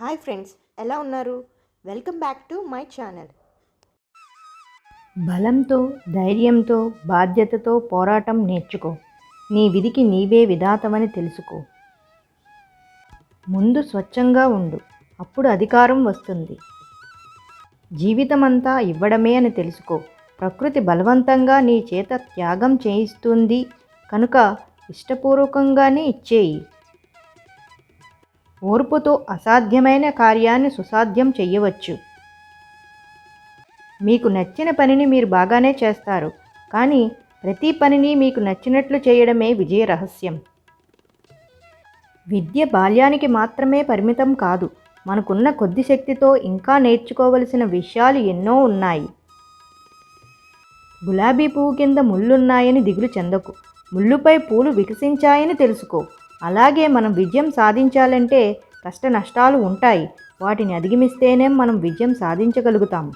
Hi friends, ఎలా ఉన్నారు? Welcome back to my channel. బలంతో, ధైర్యంతో, బాధ్యతతో పోరాటం నేర్చుకో. నీ విధికి నీవే విధాతమని తెలుసుకో. ముందు స్వచ్ఛంగా ఉండు, అప్పుడు అధికారం వస్తుంది. జీవితమంతా ఇవ్వడమే అని తెలుసుకో. ప్రకృతి బలవంతంగా నీ చేత త్యాగం చేయిస్తుంది కనుక ఇష్టపూర్వకంగానే ఇచ్చేయి. ఓర్పుతో అసాధ్యమైన కార్యాన్ని సుసాధ్యం చెయ్యవచ్చు. మీకు నచ్చిన పనిని మీరు బాగానే చేస్తారు, కానీ ప్రతి పనిని మీకు నచ్చినట్లు చేయడమే విజయ రహస్యం. విద్య బాల్యానికి మాత్రమే పరిమితం కాదు. మనకున్న కొద్ది శక్తితో ఇంకా నేర్చుకోవలసిన విషయాలు ఎన్నో ఉన్నాయి. గులాబీ పువ్వు కింద ముళ్ళున్నాయని దిగులు చెందకు. ముళ్ళుపై పూలు వికసించాయని తెలుసుకో. అలాగే మనం విజయం సాధించాలంటే కష్ట నష్టాలు ఉంటాయి. వాటిని అధిగమిస్తేనే మనం విజయం సాధించగలుగుతాం.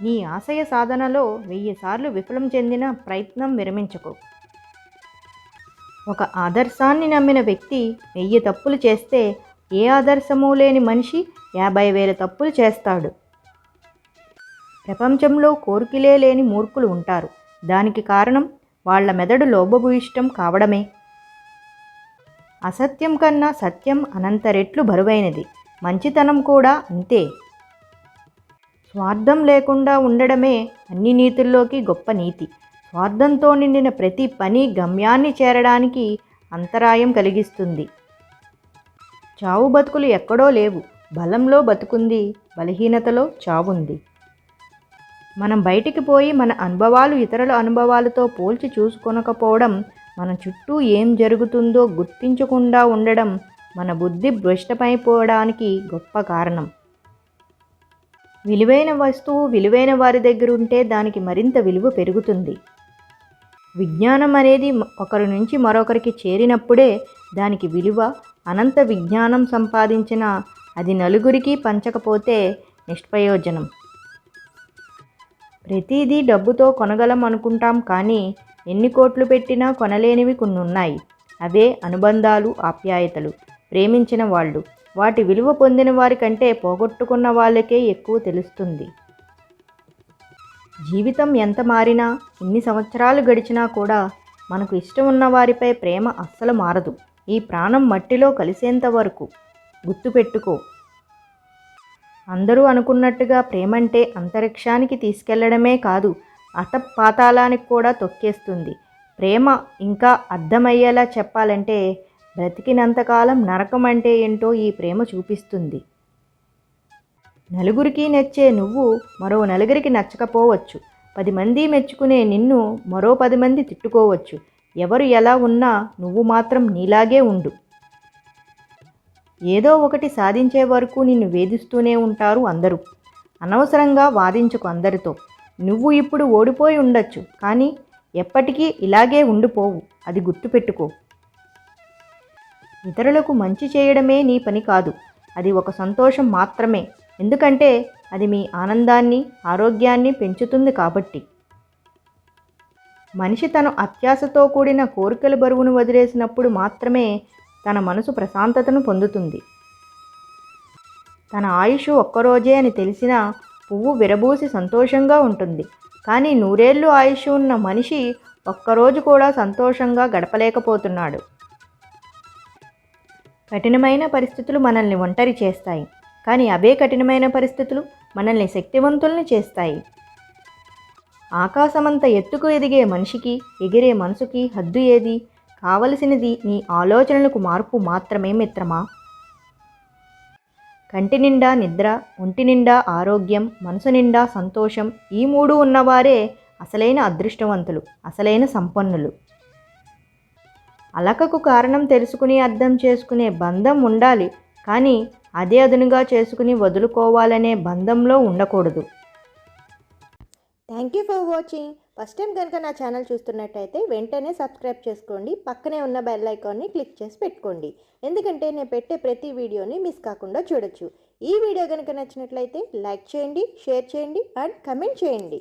నీ ఆశయ సాధనలో 1000 సార్లు విఫలం చెందిన ప్రయత్నం విరమించకు. ఒక ఆదర్శాన్ని నమ్మిన వ్యక్తి 1000 తప్పులు చేస్తే ఏ ఆదర్శమూ లేని మనిషి 50,000 తప్పులు చేస్తాడు. ప్రపంచంలో కోరికలే లేని మూర్ఖులు ఉంటారు. దానికి కారణం వాళ్ల మెదడు లోభభూయిష్టం కావడమే. అసత్యం కన్నా సత్యం అనంత రెట్లు బరువైనది. మంచితనం కూడా అంతే. స్వార్థం లేకుండా ఉండడమే అన్ని నీతుల్లోకి గొప్ప నీతి. స్వార్థంతో నిండిన ప్రతి పని గమ్యాన్ని చేరడానికి అంతరాయం కలిగిస్తుంది. చావు బతుకులు ఎక్కడో లేవు. బలంలో బతుకుంది, బలహీనతలో చావుంది. మనం బయటికి పోయి మన అనుభవాలు ఇతరుల అనుభవాలతో పోల్చి చూసుకొనకపోవడం, మన చుట్టూ ఏం జరుగుతుందో గుర్తించకుండా ఉండడం మన బుద్ధి భ్రష్టమైపోవడానికి గొప్ప కారణం. విలువైన వస్తువు విలువైన వారి దగ్గర ఉంటే దానికి మరింత విలువ పెరుగుతుంది. విజ్ఞానం అనేది ఒకరి నుంచి మరొకరికి చేరినప్పుడే దానికి విలువ. అనంత విజ్ఞానం సంపాదించిన అది నలుగురికి పంచకపోతే నిష్ప్రయోజనం. ప్రతిదీ డబ్బుతో కొనగలం అనుకుంటాం, కానీ ఎన్ని కోట్లు పెట్టినా కొనలేనివి కొన్ని ఉన్నాయి. అవే అనుబంధాలు, ఆప్యాయతలు. ప్రేమించిన వాళ్ళు, వాటి విలువ పొందిన వారి కంటే పోగొట్టుకున్న వాళ్ళకే ఎక్కువ తెలుస్తుంది. జీవితం ఎంత మారినా, ఎన్ని సంవత్సరాలు గడిచినా కూడా మనకు ఇష్టం ఉన్న వారిపై ప్రేమ అస్సలు మారదు. ఈ ప్రాణం మట్టిలో కలిసేంత వరకు. గుర్తుపెట్టుకో. అందరూ అనుకున్నట్టుగా ప్రేమంటే అంతరిక్షానికి తీసుకెళ్లడమే కాదు, పాతాళానికి కూడా తొక్కేస్తుంది. ప్రేమ ఇంకా అర్థమయ్యేలా చెప్పాలంటే, బ్రతికినంతకాలం నరకం అంటే ఏంటో ఈ ప్రేమ చూపిస్తుంది. నలుగురికి నచ్చే నువ్వు మరో నలుగురికి నచ్చకపోవచ్చు. 10 మంది మెచ్చుకునే నిన్ను మరో 10 మంది తిట్టుకోవచ్చు. ఎవరు ఎలా ఉన్నా నువ్వు మాత్రం నీలాగే ఉండు. ఏదో ఒకటి సాధించే వరకు నిన్ను వేధిస్తూనే ఉంటారు అందరూ. అనవసరంగా వాదించుకు అందరితో. నువ్వు ఇప్పుడు ఓడిపోయి ఉండొచ్చు, కానీ ఎప్పటికీ ఇలాగే ఉండిపోవు. అది గుర్తుపెట్టుకో. ఇతరులకు మంచి చేయడమే నీ పని కాదు. అది ఒక సంతోషం మాత్రమే. ఎందుకంటే అది మీ ఆనందాన్ని, ఆరోగ్యాన్ని పెంచుతుంది కాబట్టి. మనిషి తన అత్యాశతో కూడిన కోరికల బరువును వదిలేసినప్పుడు మాత్రమే తన మనసు ప్రశాంతతను పొందుతుంది. తన ఆయుష్ ఒక్కరోజే అని తెలిసినా పువ్వు విరబూసి సంతోషంగా ఉంటుంది. కానీ 100 ఏళ్ళు ఆయుష్ ఉన్న మనిషి ఒక్కరోజు కూడా సంతోషంగా గడపలేకపోతున్నాడు. కఠినమైన పరిస్థితులు మనల్ని ఒంటరి చేస్తాయి, కానీ అవే కఠినమైన పరిస్థితులు మనల్ని శక్తివంతుల్ని చేస్తాయి. ఆకాశమంత ఎత్తుకు ఎదిగే మనిషికి, ఎగిరే మనసుకి హద్దు ఏది? కావలసినది నీ ఆలోచనలకు మార్పు మాత్రమే మిత్రమా. కంటి నిండా నిద్ర, ఒంటి నిండా ఆరోగ్యం, మనసు నిండా సంతోషం, ఈ 3 ఉన్నవారే అసలైన అదృష్టవంతులు, అసలైన సంపన్నులు. అలకకు కారణం తెలుసుకుని అర్థం చేసుకునే బంధం ఉండాలి, కానీ అదే అదునుగా చేసుకుని వదులుకోవాలనే బంధంలో ఉండకూడదు. Thank you for watching. First time కనుక నా ఛానల్ చూస్తున్నట్టయితే వెంటనే సబ్స్క్రైబ్ చేసుకోండి. పక్కనే ఉన్న బెల్ ఐకాన్ని క్లిక్ చేసి పెట్టుకోండి, ఎందుకంటే నేను పెట్టే ప్రతి వీడియోని మిస్ కాకుండా చూడొచ్చు. ఈ వీడియో కనుక నచ్చినట్లయితే లైక్ చేయండి, షేర్ చేయండి అండ్ కమెంట్ చేయండి.